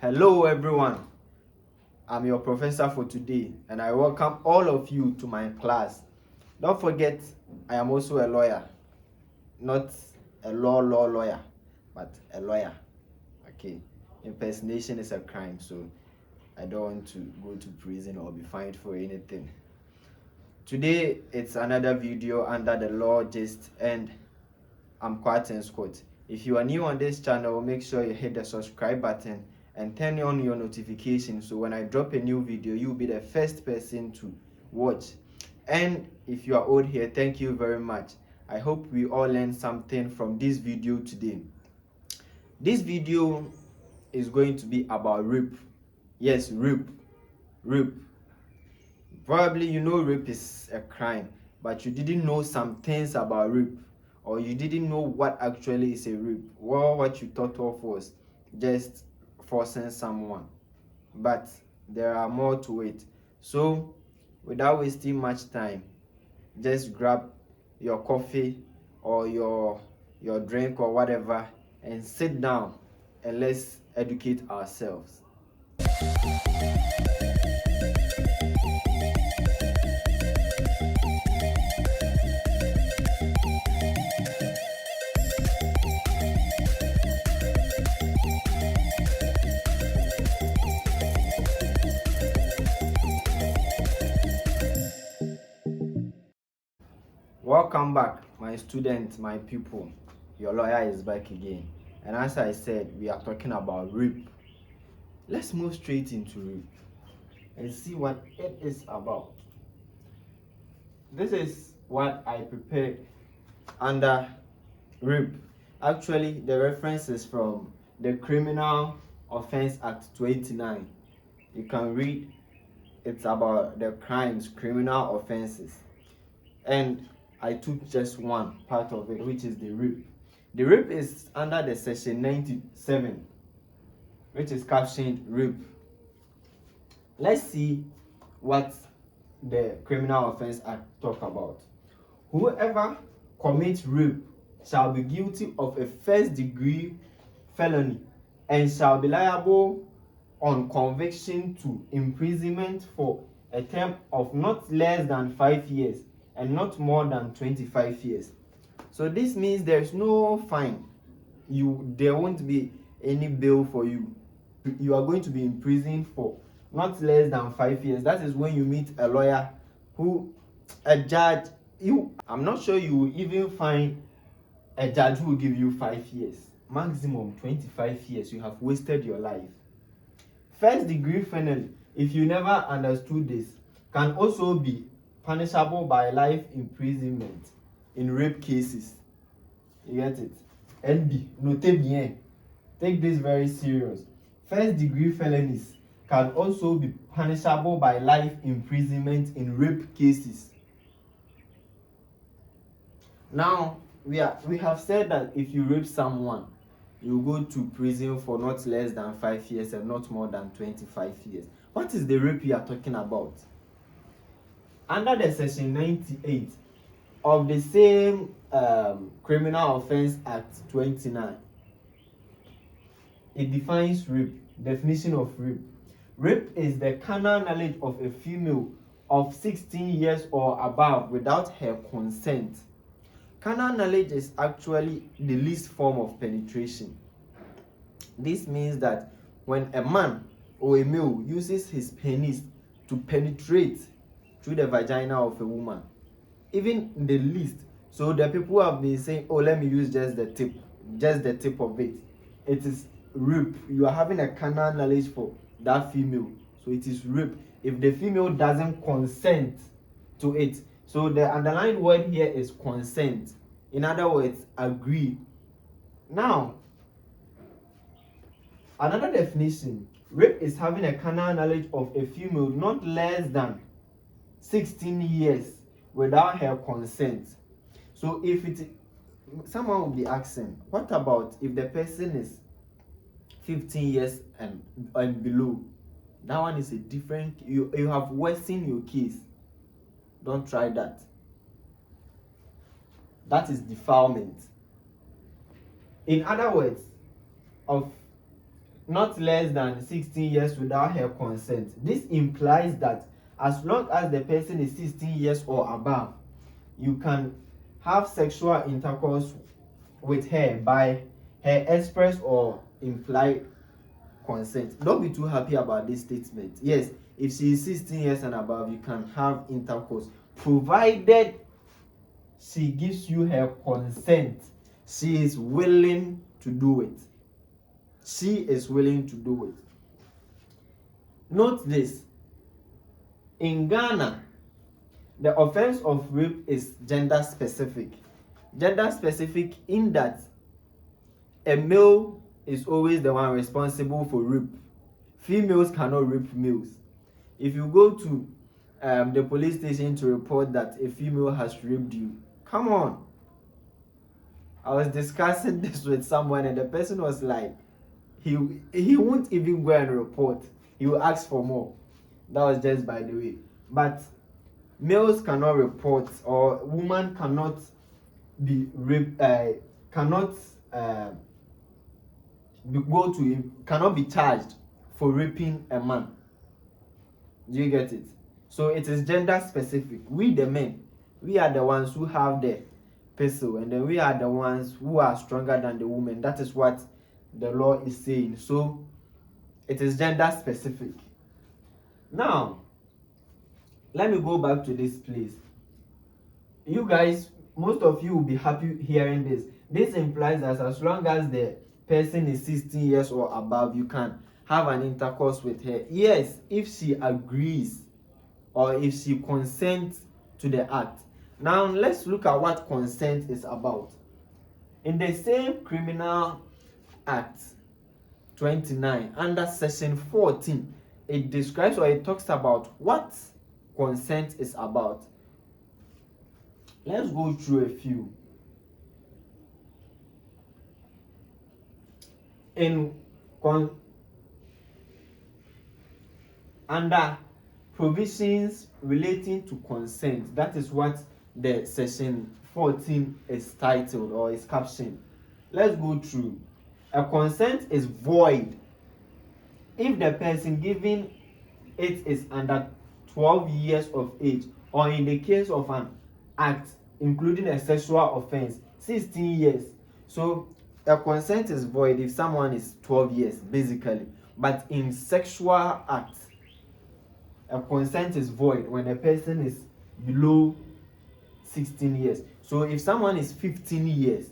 Hello everyone, I'm your professor for today and I welcome all of you to my class. Don't forget, I am also a lawyer, not a lawyer, but a lawyer. Okay, impersonation is a crime, so I don't want to go to prison or be fined for anything. Today, it's another video under the law gist and I'm Quarten Scott. If you are new on this channel, make sure you hit the subscribe button and turn on your notifications so when I drop a new video, you'll be the first person to watch. And if you are old here, thank you very much. I hope we all learned something from this video today. This video is going to be about rape. Yes, rape. Probably you know rape is a crime, but you didn't know some things about rape, or you didn't know what actually is a rape. Well, what you thought of was just forcing someone, but there are more to it. So without wasting much time, just grab your coffee or your drink or whatever and sit down and let's educate ourselves. Welcome back, my students, my people. Your lawyer is back again. And as I said, we are talking about rape. Let's move straight into rape and see what it is about. This is what I prepared under rape. Actually, the reference is from the Criminal Offence Act 29. You can read, it's about the crimes, criminal offenses. And I took just one part of it, which is the rape. The rape is under the section 97, which is captioned rape. Let's see what the Criminal Offence Act talk about. Whoever commits rape shall be guilty of a first-degree felony and shall be liable on conviction to imprisonment for a term of not less than 5 years and not more than 25 years. So this means there's no fine. There won't be any bail for you. You are going to be in prison for not less than 5 years. That is when you meet a lawyer a judge. I'm not sure you will even find a judge who will give you 5 years. Maximum 25 years. You have wasted your life. First degree felony, if you never understood this, can also be punishable by life imprisonment in rape cases. You get it? NB, notez bien. Take this very serious. First degree felonies can also be punishable by life imprisonment in rape cases. Now, we have said that if you rape someone, you go to prison for not less than 5 years and not more than 25 years. What is the rape you are talking about? Under the section 98 of the same Criminal Offence Act 29, it defines rape. Definition of rape. Rape is the carnal knowledge of a female of 16 years or above without her consent. Carnal knowledge is actually the least form of penetration. This means that when a man or a male uses his penis to penetrate through the vagina of a woman, even the least. So the people have been saying, oh, let me use just the tip of it. It is rape. You are having a carnal knowledge for that female. So it is rape if the female doesn't consent to it. So the underlying word here is consent. In other words, agree. Now, another definition, rape is having a carnal knowledge of a female not less than 16 years without her consent. So if someone will be asking, what about if the person is 15 years and below? That one is a different, you have worsened your case. Don't try that. That is defilement. In other words, of not less than 16 years without her consent. This implies that as long as the person is 16 years or above, you can have sexual intercourse with her by her express or implied consent. Don't be too happy about this statement. Yes, if she is 16 years and above, you can have intercourse provided she gives you her consent. She is willing to do it. She is willing to do it. Note this. In Ghana, the offense of rape is gender specific. Gender specific in that a male is always the one responsible for rape. Females cannot rape males. If you go to the police station to report that a female has raped you, come on. I was discussing this with someone and the person was like, he won't even go and report. He will ask for more. That was just by the way. But males cannot report, or woman cannot be raped, cannot be charged for raping a man. Do you get it? So it is gender specific. We the men, we are the ones who have the pistol, and then we are the ones who are stronger than the woman. That is what the law is saying. So it is gender specific. Now, let me go back to this place. You guys, most of you will be happy hearing this. This implies that as long as the person is 16 years or above, you can have an intercourse with her. Yes, if she agrees or if she consents to the act. Now, let's look at what consent is about. In the same Criminal Act 29, under section 14, it describes or it talks about what consent is about. Let's go through a few. Under provisions relating to consent, that is what the section 14 is titled or is captioned. Let's go through. A consent is void if the person giving it is under 12 years of age, or in the case of an act including a sexual offense, 16 years. So a consent is void if someone is 12 years basically, but in sexual acts a consent is void when a person is below 16 years. So if someone is 15 years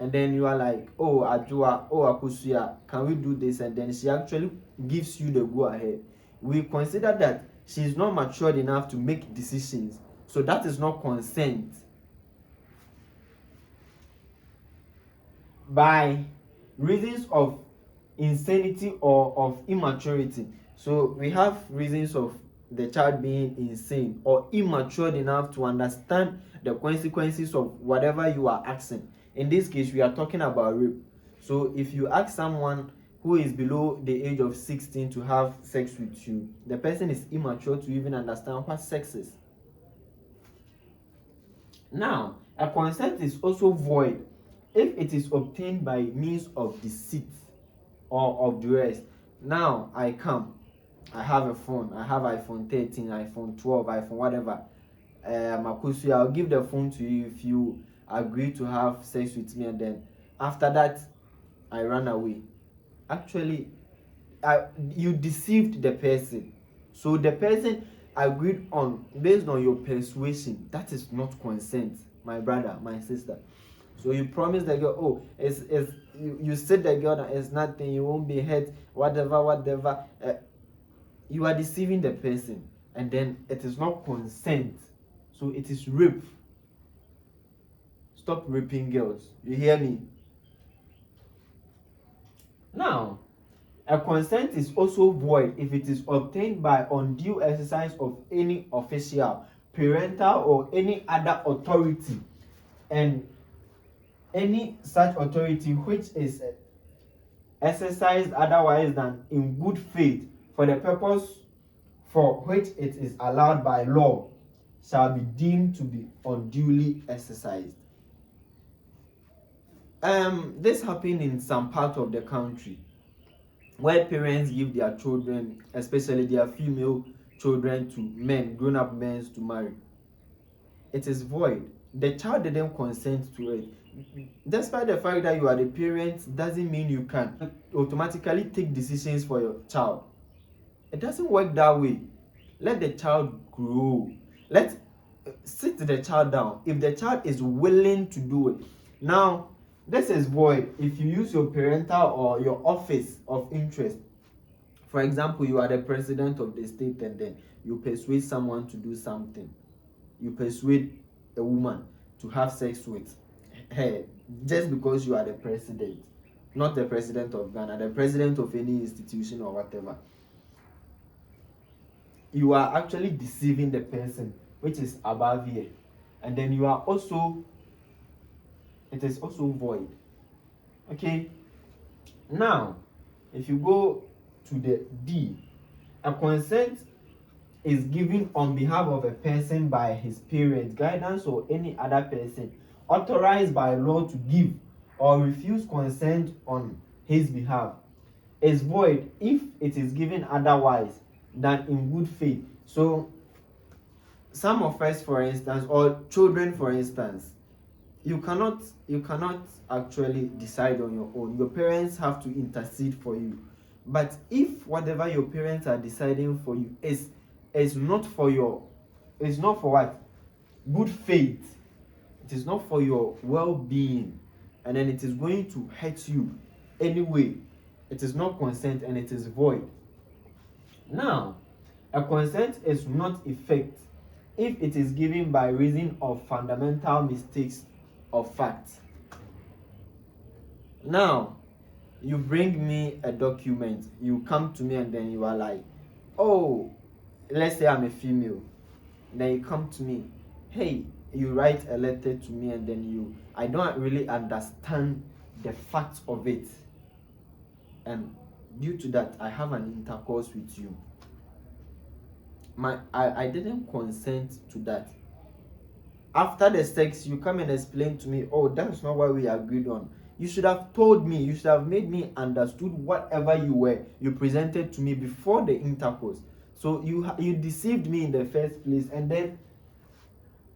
and then you are like, oh Ajua, oh Akusuya, can we do this, and then she actually gives you the go ahead, we consider that she is not matured enough to make decisions. So that is not consent. By reasons of insanity or of immaturity. So we have reasons of the child being insane or immature enough to understand the consequences of whatever you are asking. In this case, we are talking about rape. So if you ask someone who is below the age of 16 to have sex with you, the person is immature to even understand what sex is. Now, a consent is also void if it is obtained by means of deceit or of duress. Now, I have a phone. I have iPhone 13, iPhone 12, iPhone whatever. Makusu, I'll give the phone to you if you agree to have sex with me, and then after that, I run away. Actually, you deceived the person. So the person agreed on based on your persuasion. That is not consent, my brother, my sister. So you promise the girl, oh, you said the girl that it's nothing, you won't be hurt, whatever. You are deceiving the person, and then it is not consent. So it is rape. Stop raping girls. You hear me? Now, a consent is also void if it is obtained by undue exercise of any official, parental, or any other authority, and any such authority which is exercised otherwise than in good faith for the purpose for which it is allowed by law shall be deemed to be unduly exercised. This happened in some part of the country. where parents give their children, especially their female children, to men, grown-up men, to marry, it is void. The child didn't consent to it. Despite the fact that you are the parent, doesn't mean you can automatically take decisions for your child. It doesn't work that way. Let the child grow. Let sit the child down. If the child is willing to do it. Now, this is void if you use your parental or your office of interest. For example, you are the president of the state and then you persuade someone to do something. You persuade a woman to have sex with her just because you are the president, not the president of Ghana, the president of any institution or whatever. You are actually deceiving the person which is above here, and then you are also, it is also void. Okay, now if you go to the D, a consent is given on behalf of a person by his parents, guidance, or any other person authorized by law to give or refuse consent on his behalf. Is void if it is given otherwise than in good faith. So some of us, for instance, or children, for instance, you cannot actually decide on your own. Your parents have to intercede for you. But if whatever your parents are deciding for you is not for your, it's not for what? Good faith. It is not for your well-being, and then it is going to hurt you anyway. It is not consent and it is void. Now, a consent is not effect if it is given by reason of fundamental mistakes of fact. Now, you bring me a document, you come to me and then you are like, oh, let's say I'm a female. Then you come to me, hey, you write a letter to me and then I don't really understand the facts of it. And due to that, I have an intercourse with you. I didn't consent to that. After the sex, you come and explain to me, oh, that's not what we agreed on. You should have told me, you should have made me understood whatever you presented to me before the intercourse. So you deceived me in the first place, and then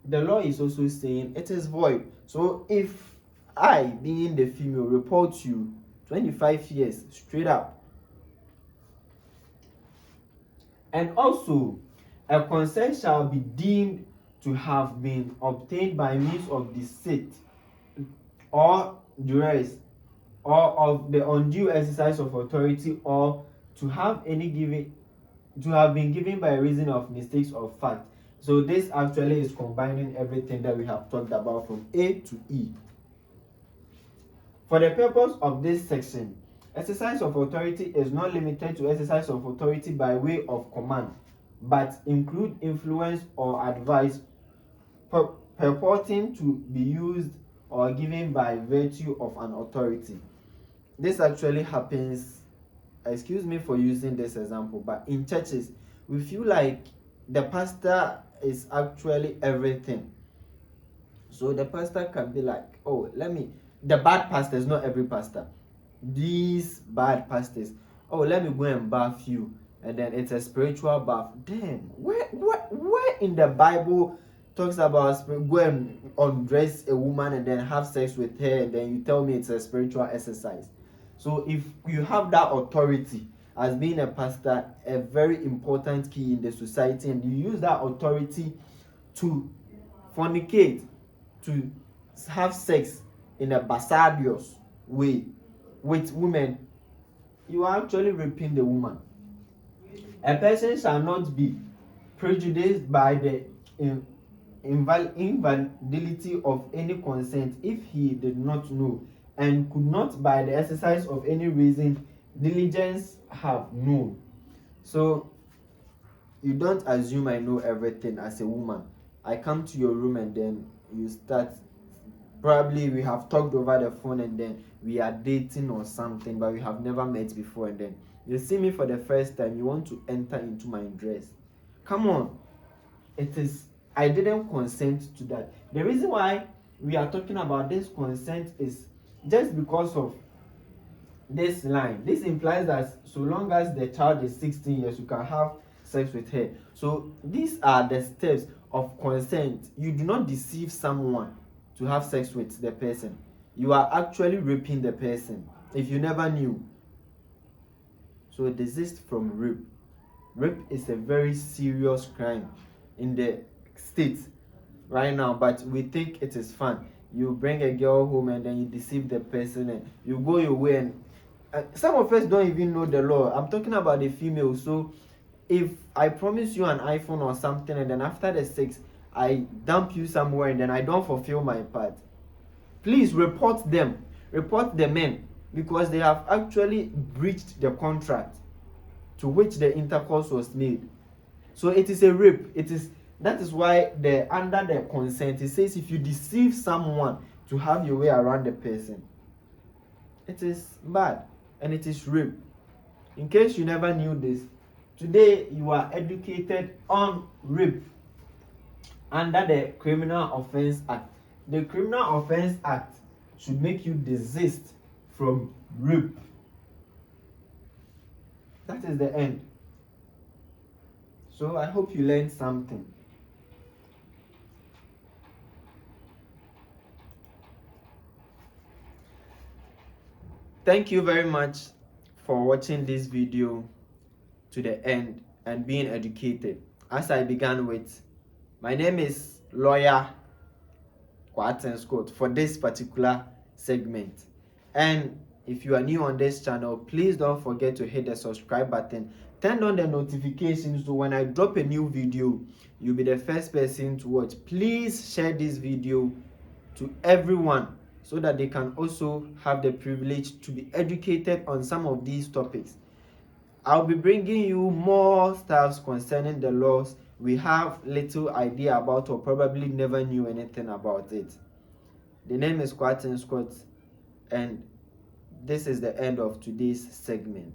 the law is also saying it is void. So if I, being the female, report you 25 years straight up, and also a consent shall be deemed to have been obtained by means of deceit or duress or of the undue exercise of authority, or to have been given by reason of mistakes of fact. So this actually is combining everything that we have talked about from A to E. For the purpose of this section, exercise of authority is not limited to exercise of authority by way of command, but include influence or advice purporting to be used or given by virtue of an authority. This actually happens, excuse me for using this example, but in churches, we feel like the pastor is actually everything. So the pastor can be like, oh, the bad pastors, not every pastor, these bad pastors, oh, let me go and bath you, and then it's a spiritual bath. Then where in the Bible talks about go and undress a woman and then have sex with her, and then you tell me it's a spiritual exercise? So if you have that authority as being a pastor, a very important key in the society, and you use that authority to fornicate, to have sex in a bastardious way with women, you are actually raping the woman. A person shall not be prejudiced by the invalidity of any consent if he did not know, and could not by the exercise of any reason diligence have known. So you don't assume I know everything as a woman. I come to your room and then you start, probably we have talked over the phone and then we are dating or something, but we have never met before, and then you see me for the first time, you want to enter into my dress. Come on. I didn't consent to that. The reason why we are talking about this consent is just because of this line. This implies that so long as the child is 16 years, you can have sex with her. So these are the steps of consent. You do not deceive someone to have sex with the person. You are actually raping the person if you never knew. So desist from rape. Rape is a very serious crime in the state right now, but we think it is fun. You bring a girl home and then you deceive the person and you go your way, and some of us don't even know the law. I'm talking about the female. So if I promise you an iPhone or something and then after the sex I dump you somewhere and then I don't fulfill my part, please report them. Report the men, because they have actually breached the contract to which the intercourse was made. So it is a rape. That is why under the consent it says if you deceive someone to have your way around the person, it is bad and it is rape. In case you never knew this, today you are educated on rape under the Criminal Offence Act. The Criminal Offence Act should make you desist from rape. That is the end. So I hope you learned something. Thank you very much for watching this video to the end and being educated. As I began with, my name is Lawyer Quarton Scott for this particular segment. And if you are new on this channel, please don't forget to hit the subscribe button. Turn on the notifications so when I drop a new video, you'll be the first person to watch. Please share this video to everyone so that they can also have the privilege to be educated on some of these topics. I'll be bringing you more stuff concerning the laws we have little idea about or probably never knew anything about it. The name is Quarton Scott, and this is the end of today's segment.